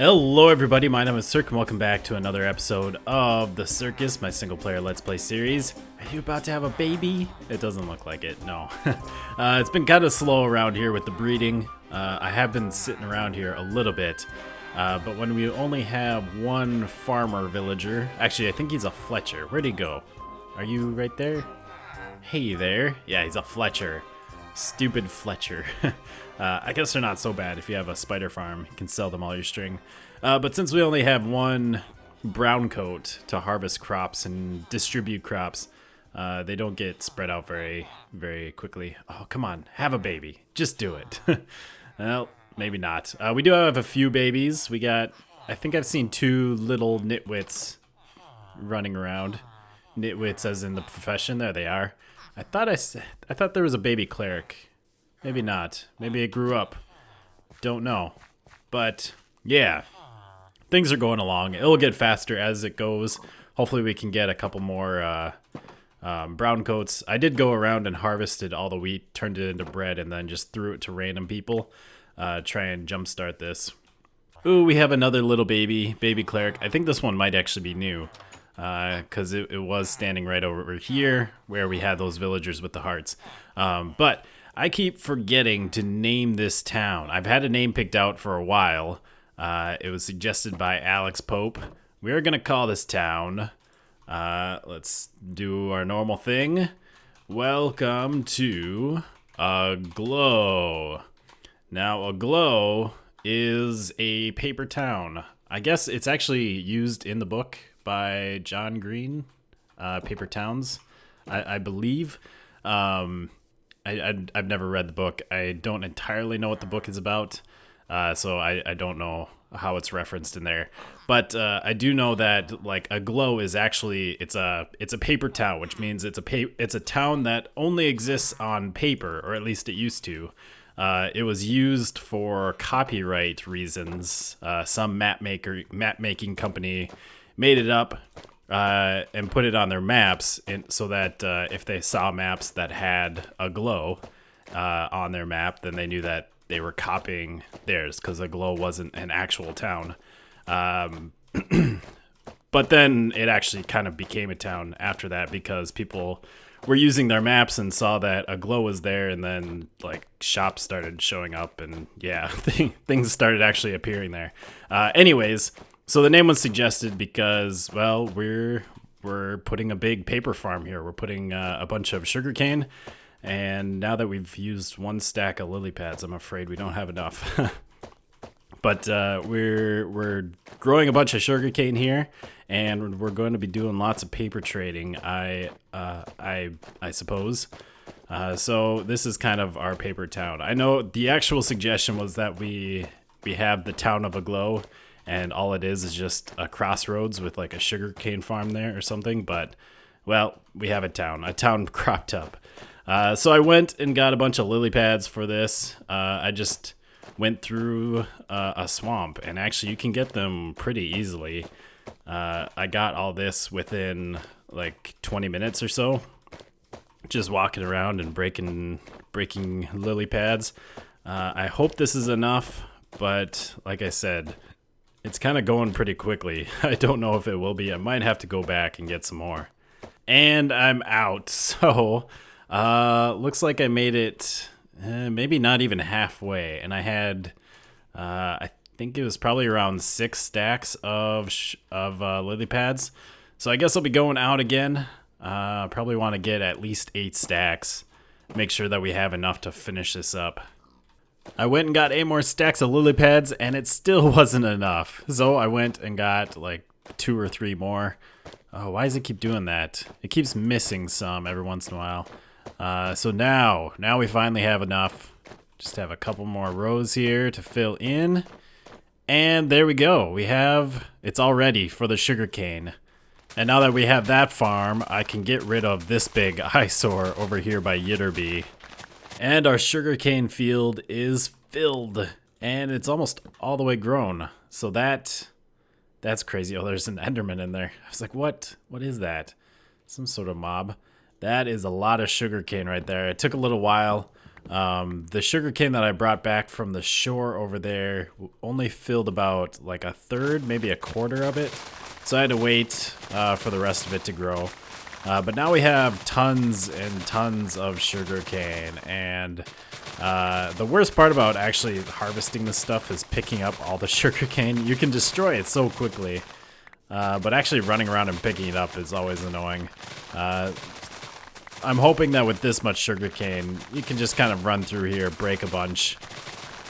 Hello everybody, my name is Sirhcus and welcome back to another episode of the Sirhcus, my single player Let's Play series. Are you about to have a baby? It doesn't look like it, no. It's been kind of slow around here with the breeding. I have been sitting around here a little bit, but when we only have one farmer villager, actually I think he's a Fletcher. Where'd he go? Are you right there? Hey there. Yeah, he's a Fletcher. Stupid Fletcher. I guess they're not so bad. If you have a spider farm, you can sell them all your string. But since we only have one brown coat to harvest crops and distribute crops, they don't get spread out very quickly. Oh, come on. Have a baby. Just do it. Well, maybe not. We do have a few babies. We got, I think I've seen two little nitwits running around. Nitwits as in the profession. There they are. I thought there was a baby cleric. Maybe not. Maybe it grew up. Don't know. But yeah, things are going along. It'll get faster as it goes. Hopefully we can get a couple more brown coats. I did go around and harvested all the wheat, turned it into bread, and then just threw it to random people. Try and jumpstart this. Ooh, we have another little baby cleric. I think this one might actually be new. Because it was standing right over here where we had those villagers with the hearts. But I keep forgetting to name this town. I've had a name picked out for a while. It was suggested by Alex Pope. We're going to call this town, let's do our normal thing. Welcome to Aglow. Now, Aglow is a paper town. I guess it's actually used in the book by John Green, Paper Towns, I believe. I've never read the book. I don't entirely know what the book is about, so I don't know how it's referenced in there. But I do know that like Aglow is actually it's a paper town, which means it's a town that only exists on paper, or at least it used to. It was used for copyright reasons. Some map making company made it up and put it on their maps so that if they saw maps that had a glow on their map, then they knew that they were copying theirs because a glow wasn't an actual town. But then it actually kind of became a town after that because people were using their maps and saw that a glow was there, and then like shops started showing up, and yeah, things started actually appearing there. Anyways, so the name was suggested because, well, we're putting a big paper farm here. We're putting a bunch of sugarcane, and now that we've used one stack of lily pads, I'm afraid we don't have enough. But we're growing a bunch of sugarcane here, and we're going to be doing lots of paper trading. I suppose. So this is kind of our paper town. I know the actual suggestion was that we have the town of Aglow, and all it is just a crossroads with like a sugarcane farm there or something. But, well, we have a town cropped up. So I went and got a bunch of lily pads for this. I just went through a swamp, and actually you can get them pretty easily. I got all this within like 20 minutes or so. Just walking around and breaking lily pads. I hope this is enough, but like I said, it's kind of going pretty quickly. I don't know if it will be. I might have to go back and get some more. And I'm out. So, looks like I made it maybe not even halfway. And I had, I think it was probably around 6 stacks of lily pads. So I guess I'll be going out again. Probably want to get at least 8 stacks. Make sure that we have enough to finish this up. I went and got 8 more stacks of lily pads, and it still wasn't enough. So I went and got like 2 or 3 more. Oh, why does it keep doing that? It keeps missing some every once in a while. So now we finally have enough. Just have a couple more rows here to fill in. And there we go. It's all ready for the sugarcane. And now that we have that farm, I can get rid of this big eyesore over here by Yitterby. And our sugarcane field is filled, and it's almost all the way grown. So that's crazy. Oh, there's an Enderman in there. I was like, what? What is that? Some sort of mob. That is a lot of sugarcane right there. It took a little while, The sugarcane that I brought back from the shore over there only filled about like a third, maybe a quarter of it. So I had to wait for the rest of it to grow. But now we have tons and tons of sugarcane, and the worst part about actually harvesting this stuff is picking up all the sugarcane. You can destroy it so quickly, but actually running around and picking it up is always annoying. I'm hoping that with this much sugarcane, you can just kind of run through here, break a bunch,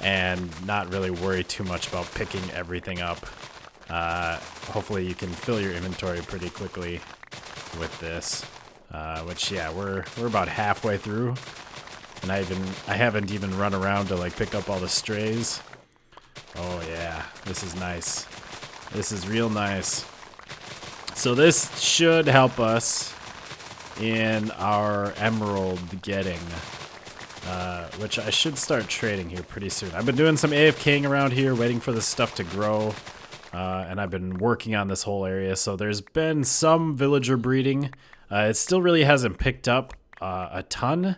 and not really worry too much about picking everything up. Hopefully you can fill your inventory pretty quickly with this, which yeah, we're about halfway through, and I haven't even run around to like pick up all the strays. Oh yeah, this is nice. This is real nice. So this should help us in our emerald getting, which I should start trading here pretty soon. I've been doing some AFKing around here, waiting for this stuff to grow. And I've been working on this whole area, so there's been some villager breeding. It still really hasn't picked up a ton.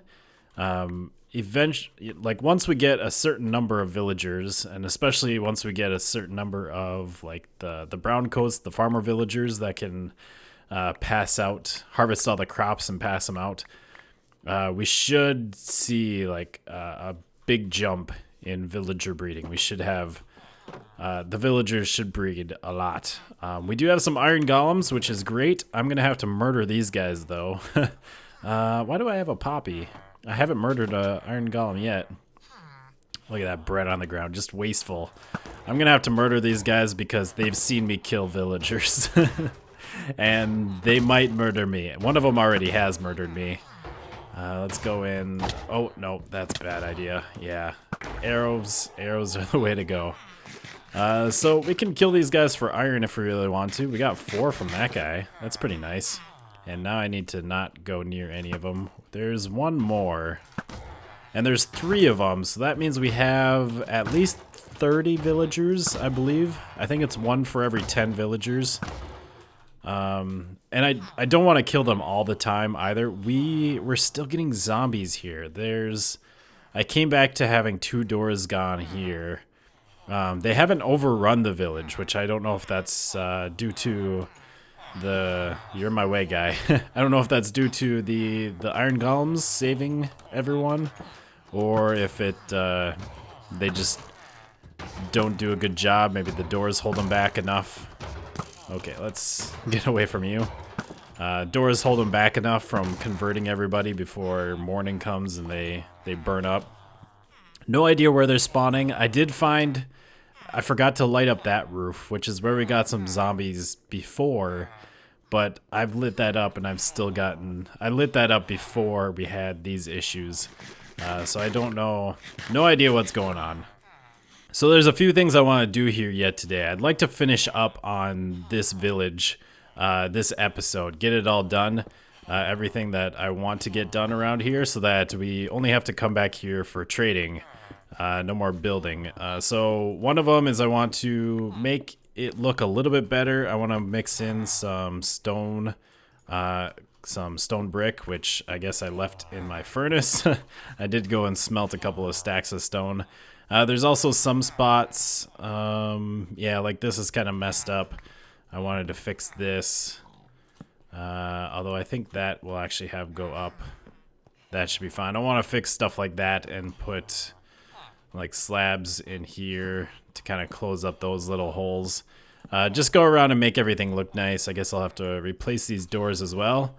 Eventually, like once we get a certain number of villagers, and especially once we get a certain number of like the brown coats, the farmer villagers that can harvest all the crops and pass them out, we should see like a big jump in villager breeding. We should have the villagers should breed a lot. We do have some iron golems, which is great. I'm gonna have to murder these guys though. Why do I have a poppy? I haven't murdered a iron golem yet. Look at that bread on the ground, just wasteful. I'm gonna have to murder these guys because they've seen me kill villagers. And they might murder me. One of them already has murdered me. Let's go in. Oh no, that's a bad idea. Yeah, arrows are the way to go. So we can kill these guys for iron if we really want to. We got 4 from that guy. That's pretty nice. And now I need to not go near any of them. There's one more. And there's 3 of them, so that means we have at least 30 villagers, I believe. I think it's 1 for every 10 villagers. And I don't want to kill them all the time either. We're still getting zombies here. I came back to having 2 doors gone here. They haven't overrun the village, which I don't know if that's due to you're my way guy. I don't know if that's due to the iron golems saving everyone, or if they just don't do a good job. Maybe the doors hold them back enough. Okay, let's get away from you. Doors hold them back enough from converting everybody before morning comes and they burn up. No idea where they're spawning. I forgot to light up that roof, which is where we got some zombies before, but I've lit that up and I lit that up before we had these issues. So I don't know, no idea what's going on. So there's a few things I want to do here yet today. I'd like to finish up on this village, this episode, get it all done, everything that I want to get done around here so that we only have to come back here for trading, no more building. So one of them is I want to make it look a little bit better. I want to mix in some stone brick, which I guess I left in my furnace. I did go and smelt a couple of stacks of stone. There's also some spots, yeah, like this is kind of messed up. I wanted to fix this, although I think that will actually go up. That should be fine. I want to fix stuff like that and put like slabs in here to kind of close up those little holes. Just go around and make everything look nice. I guess I'll have to replace these doors as well.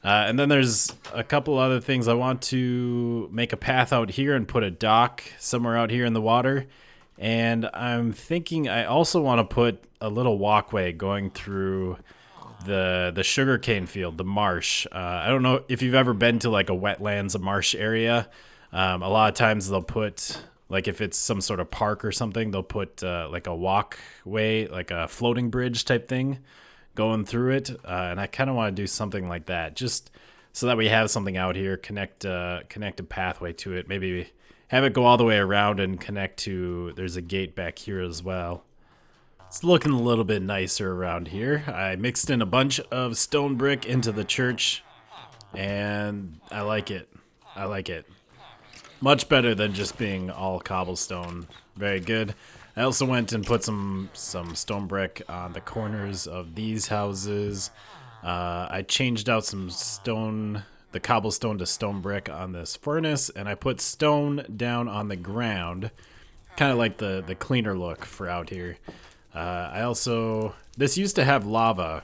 And then there's a couple other things. I want to make a path out here and put a dock somewhere out here in the water. And I'm thinking I also want to put a little walkway going through the sugarcane field, the marsh. I don't know if you've ever been to like a wetlands, a marsh area. A lot of times they'll put, like if it's some sort of park or something, they'll put like a walkway, like a floating bridge type thing going through it, and I kind of want to do something like that, just so that we have something out here, connect a pathway to it, maybe have it go all the way around and connect to, there's a gate back here as well. It's looking a little bit nicer around here. I mixed in a bunch of stone brick into the church, and I like it. I like it. Much better than just being all cobblestone. Very good. I also went and put some stone brick on the corners of these houses. I changed out some stone, the cobblestone to stone brick on this furnace, and I put stone down on the ground. Kind of like the cleaner look for out here. I also, this used to have lava,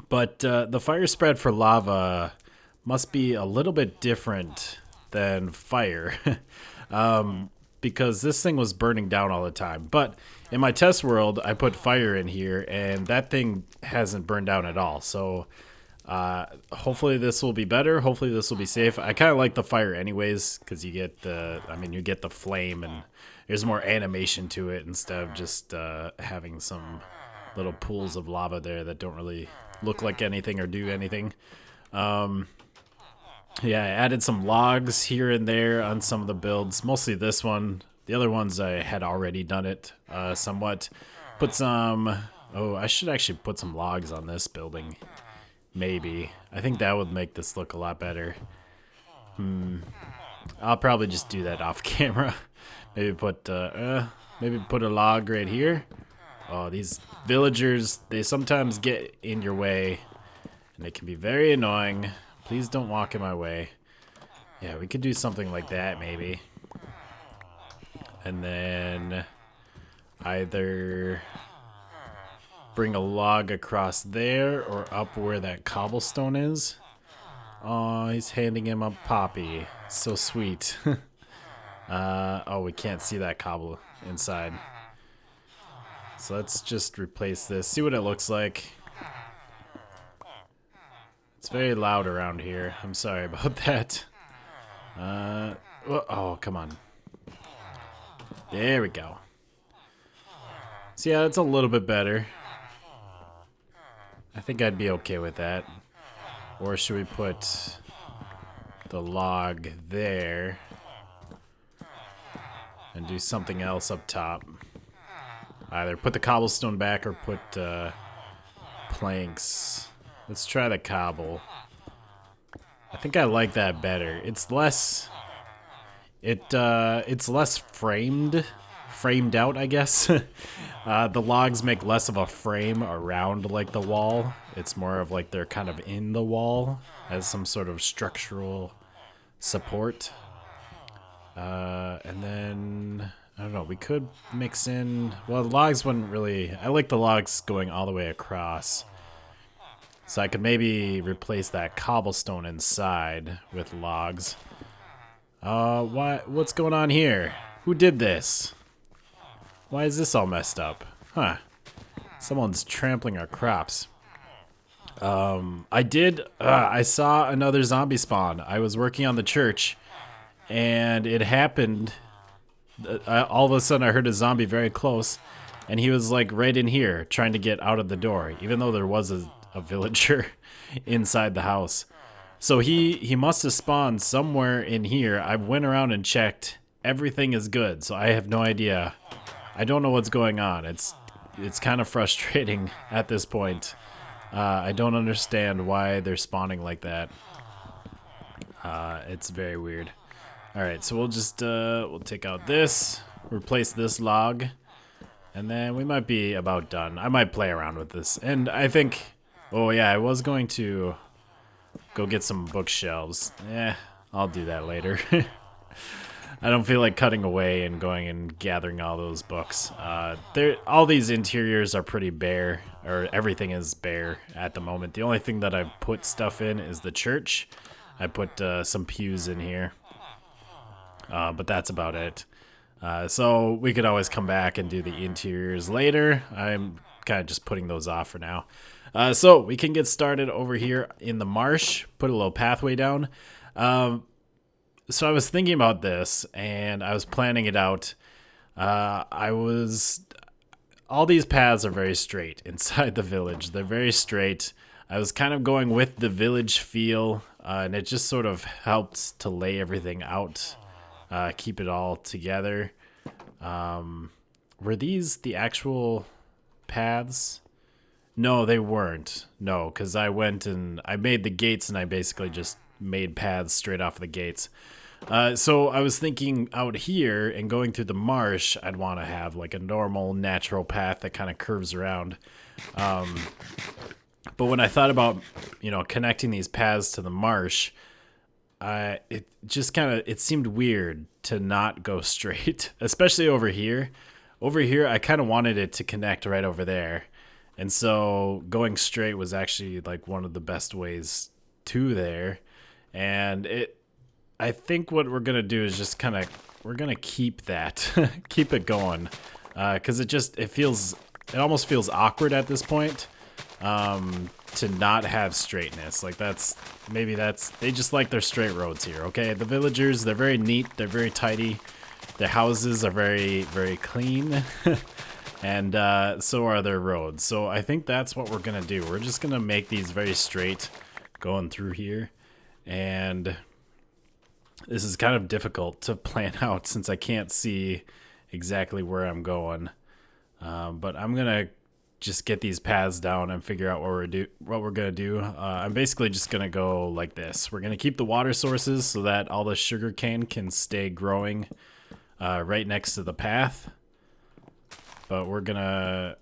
but the fire spread for lava must be a little bit different than fire. Because this thing was burning down all the time. But in my test world, I put fire in here, and that thing hasn't burned down at all. So hopefully this will be better. Hopefully this will be safe. I kind of like the fire anyways, because you get you get the flame, and there's more animation to it instead of just having some little pools of lava there that don't really look like anything or do anything. Yeah, I added some logs here and there on some of the builds. Mostly this one. The other ones I had already done it somewhat. Put some... Oh, I should actually put some logs on this building. Maybe. I think that would make this look a lot better. I'll probably just do that off camera. Maybe put a log right here. Oh, these villagers, they sometimes get in your way. And they can be very annoying. Please don't walk in my way. Yeah, we could do something like that, maybe. And then either bring a log across there or up where that cobblestone is. Oh, he's handing him a poppy. So sweet. Oh, we can't see that cobble inside. So let's just replace this. See what it looks like. It's very loud around here. I'm sorry about that. Oh, come on. There we go. So yeah, that's a little bit better. I think I'd be okay with that. Or should we put the log there and do something else up top? Either put the cobblestone back or put planks. Let's try the cobble. I think I like that better. It's less... It's less framed out, I guess. The logs make less of a frame around like the wall. It's more of like they're kind of in the wall as some sort of structural support. And then I don't know, we could mix in, well, the logs wouldn't really, I like the logs going all the way across. So I could maybe replace that cobblestone inside with logs. What's going on here? Who did this? Why is this all messed up? Huh. Someone's trampling our crops. I saw another zombie spawn. I was working on the church, and it happened. All of a sudden I heard a zombie very close, and he was like right in here trying to get out of the door, even though there was a villager inside the house. So he must have spawned somewhere in here. I went around and checked. Everything is good, so I have no idea. I don't know what's going on. It's kind of frustrating at this point. I don't understand why they're spawning like that. It's very weird. Alright, so we'll just we'll take out this, replace this log, and then we might be about done. I might play around with this. And I think, oh yeah, I was going to go get some bookshelves. I'll do that later. I don't feel like cutting away and going and gathering all those books. All these interiors are pretty bare, or everything is bare at the moment. The only thing that I've put stuff in is the church. I put some pews in here, but that's about it. So we could always come back and do the interiors later. I'm kind of just putting those off for now. So we can get started over here in the marsh, put a little pathway down. So I was thinking about this, and I was planning it out. All these paths are very straight inside the village. They're very straight. I was kind of going with the village feel, and it just sort of helps to lay everything out, keep it all together. Were these the actual paths? No, they weren't. No, because I went and I made the gates, and I basically just made paths straight off the gates. So I was thinking out here and going through the marsh, I'd want to have like a normal natural path that kind of curves around. But when I thought about, connecting these paths to the marsh, it just it seemed weird to not go straight, especially over here. Over here, I kind of wanted it to connect right over there. And so going straight was actually like one of the best ways to there. And I think what we're going to do is just we're going to keep that, keep it going. Cause it almost feels awkward at this point, to not have straightness. Like they just like their straight roads here. Okay. The villagers, they're very neat. They're very tidy. Their houses are very, very clean. And so are their roads. So I think that's what we're going to do. We're just going to make these very straight going through here. And this is kind of difficult to plan out since I can't see exactly where I'm going. But I'm going to just get these paths down and figure out what we're going to do. I'm basically just going to go like this. We're going to keep the water sources so that all the sugarcane can stay growing right next to the path. But we're going to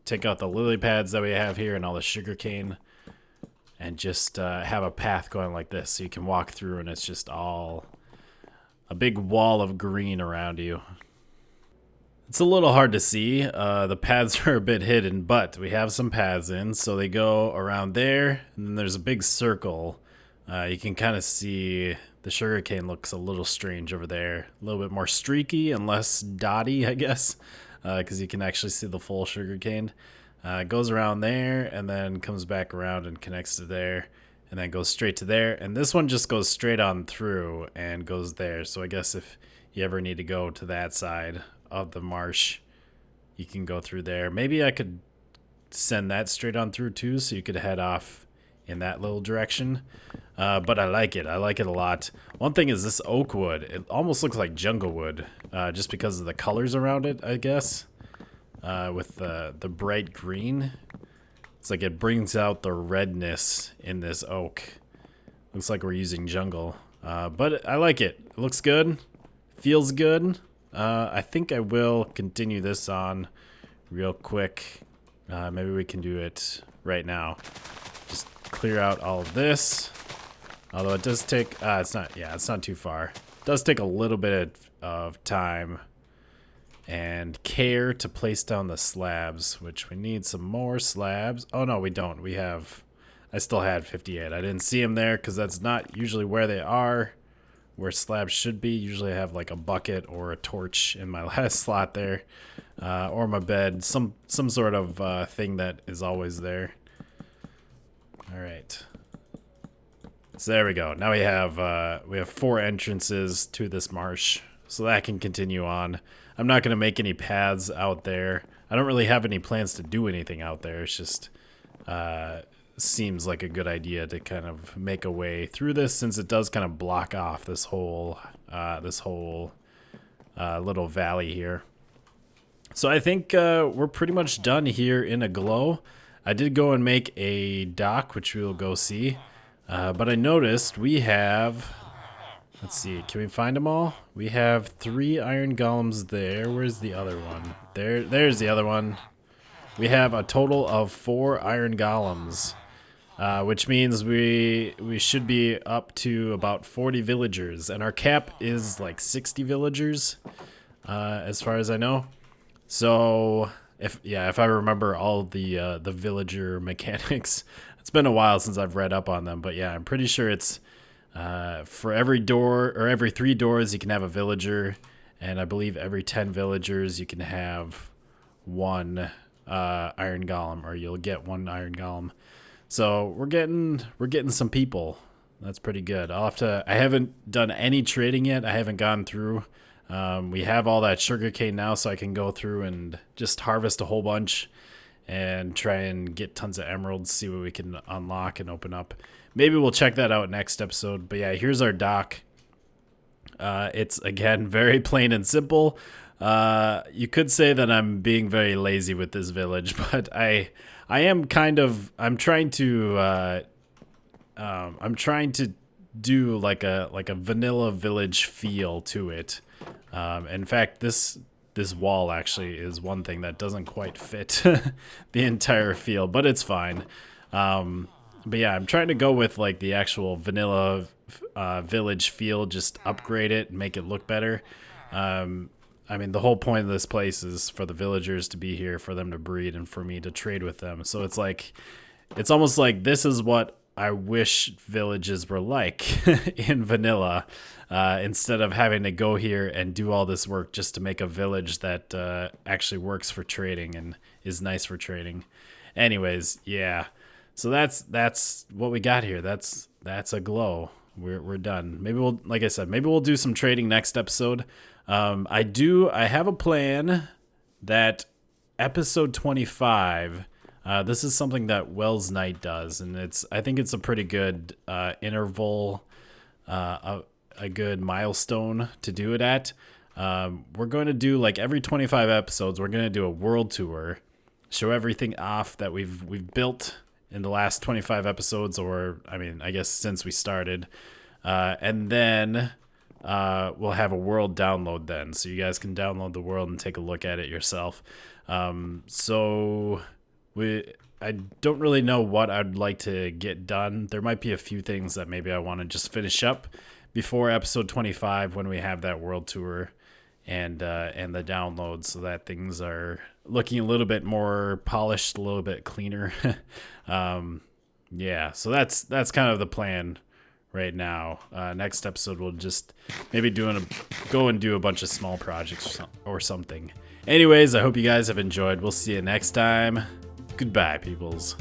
take out the lily pads that we have here and all the sugarcane and just have a path going like this so you can walk through and it's just all a big wall of green around you. It's a little hard to see. The paths are a bit hidden, but we have some paths in. So they go around there and then there's a big circle. You can kind of see the sugarcane looks a little strange over there. A little bit more streaky and less dotty, I guess. Because you can actually see the full sugarcane. It goes around there and then comes back around and connects to there and then goes straight to there. And this one just goes straight on through and goes there. So I guess if you ever need to go to that side of the marsh, you can go through there. Maybe I could send that straight on through too so you could head off in that little direction. But I like it. I like it a lot. One thing is this oak wood. It almost looks like jungle wood, just because of the colors around it, I guess. With the bright green. It's like it brings out the redness in this oak. Looks like we're using jungle. But I like it. It looks good. Feels good. I think I will continue this on real quick. Maybe we can do it right now. Just clear out all of this. Although it does take, it's not too far. It does take a little bit of time and care to place down the slabs, which we need some more slabs. Oh no, we don't. I still had 58. I didn't see them there because that's not usually where they are, where slabs should be. Usually I have like a bucket or a torch in my last slot there, or my bed, some sort of thing that is always there. All right. So there we go. Now we have 4 entrances to this marsh, so that can continue on. I'm not going to make any paths out there. I don't really have any plans to do anything out there. It's just seems like a good idea to kind of make a way through this, since it does kind of block off this whole little valley here. So I think we're pretty much done here in a glow. I did go and make a dock, which we will go see. But I noticed we have, let's see, can we find them all? We have 3 iron golems there. Where's the other one? There's the other one. We have a total of 4 iron golems, which means we should be up to about 40 villagers. And our cap is like 60 villagers, as far as I know. So if I remember all the villager mechanics. It's been a while since I've read up on them, but yeah, I'm pretty sure it's for every door or every 3 doors you can have a villager, and I believe every 10 villagers you can have 1 iron golem, or you'll get 1 iron golem. So we're getting some people. That's pretty good. I haven't done any trading yet. I haven't gone through. We have all that sugarcane now, so I can go through and just harvest a whole bunch and try and get tons of emeralds, see what we can unlock and open up. Maybe we'll check that out next episode. But yeah, here's our dock. It's, again, very plain and simple. You could say that I'm being very lazy with this village, but I'm trying to do like a vanilla village feel to it. In fact, this wall actually is one thing that doesn't quite fit the entire field, but it's fine. But yeah, I'm trying to go with like the actual vanilla village feel, just upgrade it and make it look better. I mean, the whole point of this place is for the villagers to be here, for them to breed, and for me to trade with them. So it's like, it's almost like this is what I wish villages were like in vanilla, instead of having to go here and do all this work just to make a village that actually works for trading and is nice for trading. Anyways, yeah. So that's what we got here. That's a glow. We're done. Maybe we'll, like I said, maybe we'll do some trading next episode. I have a plan that episode 25. This is something that Wells Knight does, and I think it's a pretty good interval, a good milestone to do it at. We're going to do, like, every 25 episodes, we're going to do a world tour, show everything off that we've built in the last 25 episodes, or I mean, I guess since we started, and then we'll have a world download then, so you guys can download the world and take a look at it yourself. I don't really know what I'd like to get done. There might be a few things that maybe I want to just finish up before episode 25 when we have that world tour and the download, so that things are looking a little bit more polished, a little bit cleaner. Yeah, so that's kind of the plan right now. Next episode we'll just maybe go and do a bunch of small projects or something. Anyways, I hope you guys have enjoyed. We'll see you next time. Goodbye, peoples.